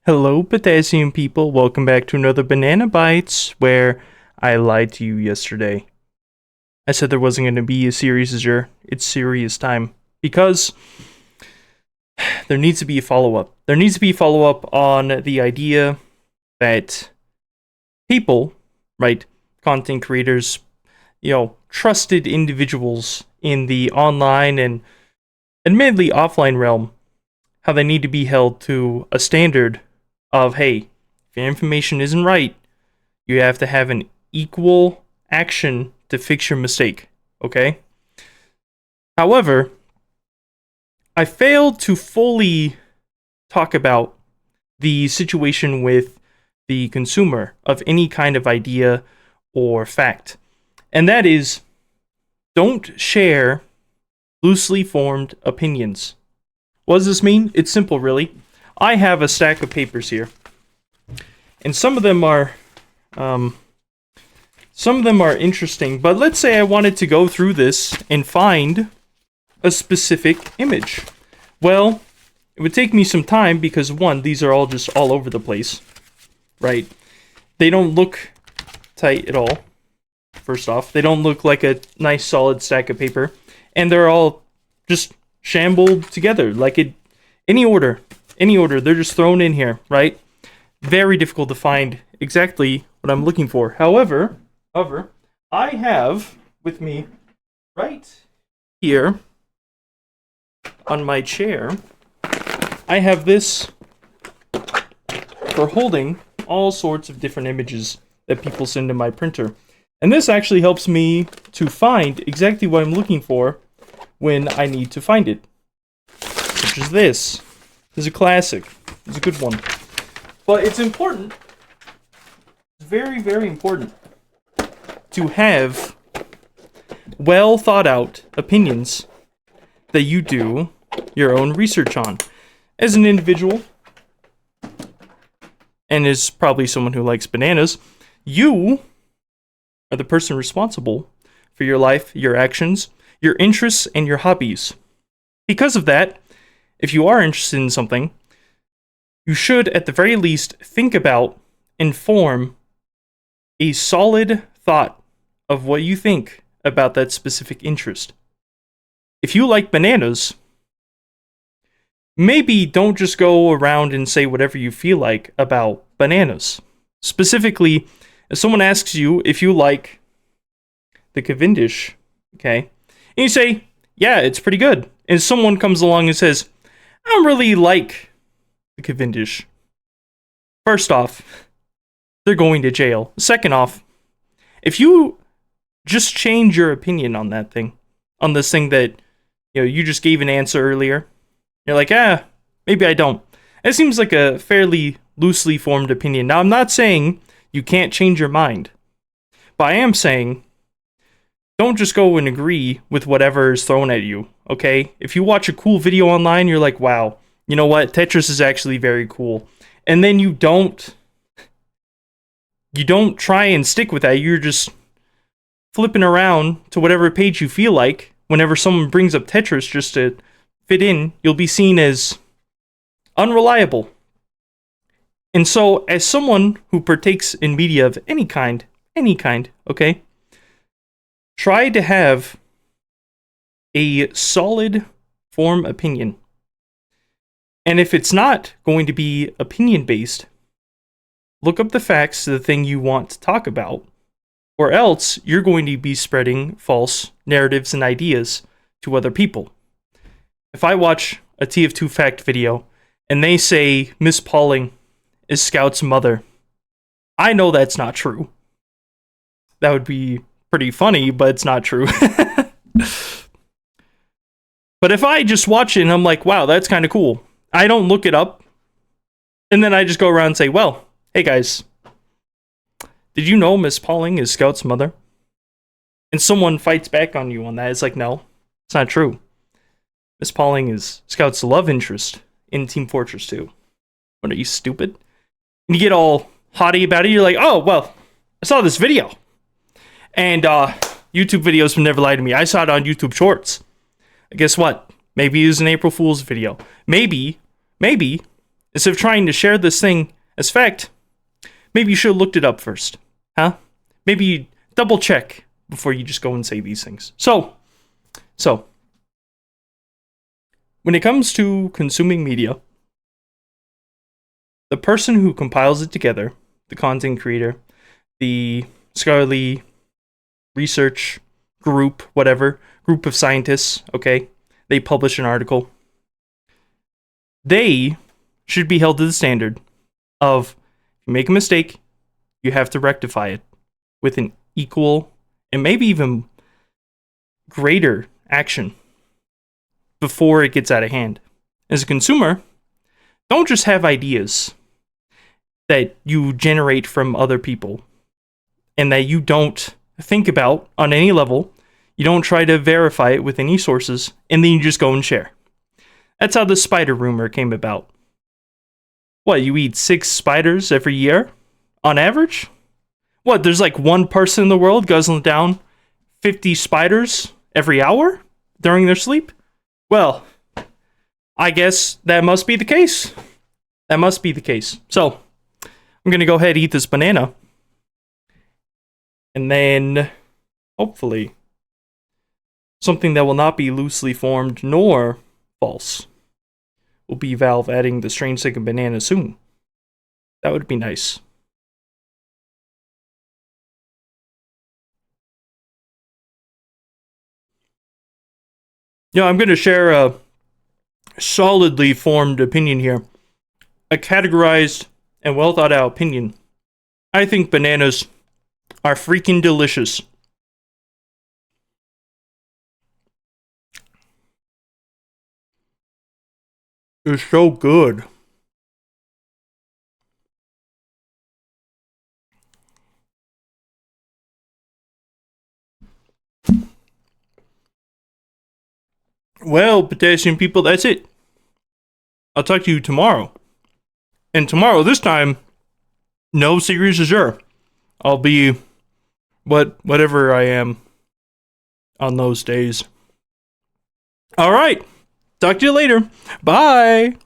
Hello, potassium people. Welcome back to another Banana Bites, where I lied to you yesterday. I said there wasn't going to be a series, Azure. It's serious time. Because there needs to be a follow-up. There needs to be a follow-up on the idea that people, right, content creators, trusted individuals in the online and admittedly offline realm, how they need to be held to a standard of, hey, if your information isn't right, you have to have an equal action to fix your mistake, okay? However, I failed to fully talk about the situation with the consumer of any kind of idea or fact. And that is, don't share loosely formed opinions. What does this mean? It's simple, really. I have a stack of papers here, and some of them are interesting. But let's say I wanted to go through this and find a specific image. Well, it would take me some time because one, these are all just all over the place, right? They don't look tight at all. First off, they don't look like a nice solid stack of paper, and they're all just shambled together like any order, they're just thrown in here, right? Very difficult to find exactly what I'm looking for. However, I have with me right here on my chair, I have this for holding all sorts of different images that people send to my printer. And this actually helps me to find exactly what I'm looking for when I need to find it. Such as this. This is a classic. It's a good one. But it's important. It's very, very important to have well thought out opinions that you do your own research on. As an individual, and as probably someone who likes bananas, you are the person responsible for your life, your actions, your interests, and your hobbies. Because of that, if you are interested in something, you should at the very least think about and form a solid thought of what you think about that specific interest. If you like bananas, maybe don't just go around and say whatever you feel like about bananas. Specifically, if someone asks you if you like the Cavendish, okay, and you say, yeah, it's pretty good, and someone comes along and says, I don't really like the Cavendish. First off, they're going to jail. Second off, if you just change your opinion on that thing, on this thing that you just gave an answer earlier, you're like, maybe I don't. It seems like a fairly loosely formed opinion. Now, I'm not saying you can't change your mind, but I am saying don't just go and agree with whatever is thrown at you, okay? If you watch a cool video online, you're like, wow, you know what? Tetris is actually very cool. And then you don't try and stick with that. You're just flipping around to whatever page you feel like. Whenever someone brings up Tetris just to fit in, you'll be seen as unreliable. And so, as someone who partakes in media of any kind, okay? Try to have a solid form opinion. And if it's not going to be opinion-based, look up the facts to the thing you want to talk about, or else you're going to be spreading false narratives and ideas to other people. If I watch a TF2 fact video, and they say Miss Pauling is Scout's mother, I know that's not true. That would be pretty funny, but it's not true. But if I just watch it and I'm like, wow, that's kind of cool, I don't look it up, and then I just go around and say, well, hey guys, did you know Miss Pauling is Scout's mother? And someone fights back on you on that. It's like, no, it's not true. Miss Pauling is Scout's love interest in Team Fortress 2. What, are you stupid? And you get all haughty about it. You're like, oh, well, I saw this video. And YouTube videos will never lie to me. I saw it on YouTube Shorts. Guess what? Maybe it was an April Fool's video. Maybe instead of trying to share this thing as fact, maybe you should have looked it up first. Huh? Maybe you double check before you just go and say these things. So, when it comes to consuming media, the person who compiles it together, the content creator, the scholarly research group, whatever, group of scientists, okay, they publish an article. They should be held to the standard of, if you make a mistake, you have to rectify it with an equal and maybe even greater action before it gets out of hand. As a consumer, don't just have ideas that you generate from other people and that you don't think about on any level. You don't try to verify it with any sources, and then you just go and share. That's how the spider rumor came about. What, you eat 6 spiders every year? On average? What, there's like one person in the world guzzling down 50 spiders every hour during their sleep? Well, I guess that must be the case. That must be the case. So, I'm going to go ahead and eat this banana. And then, hopefully, something that will not be loosely formed nor false will be Valve adding the strangesecondbanana soon. That would be nice. I'm going to share a solidly formed opinion here. A categorized and well thought out opinion. I think bananas are freaking delicious. It's so good. Well, potassium people, that's it. I'll talk to you tomorrow. And tomorrow, this time, no Series Azure. I'll be whatever I am on those days. All right. Talk to you later. Bye.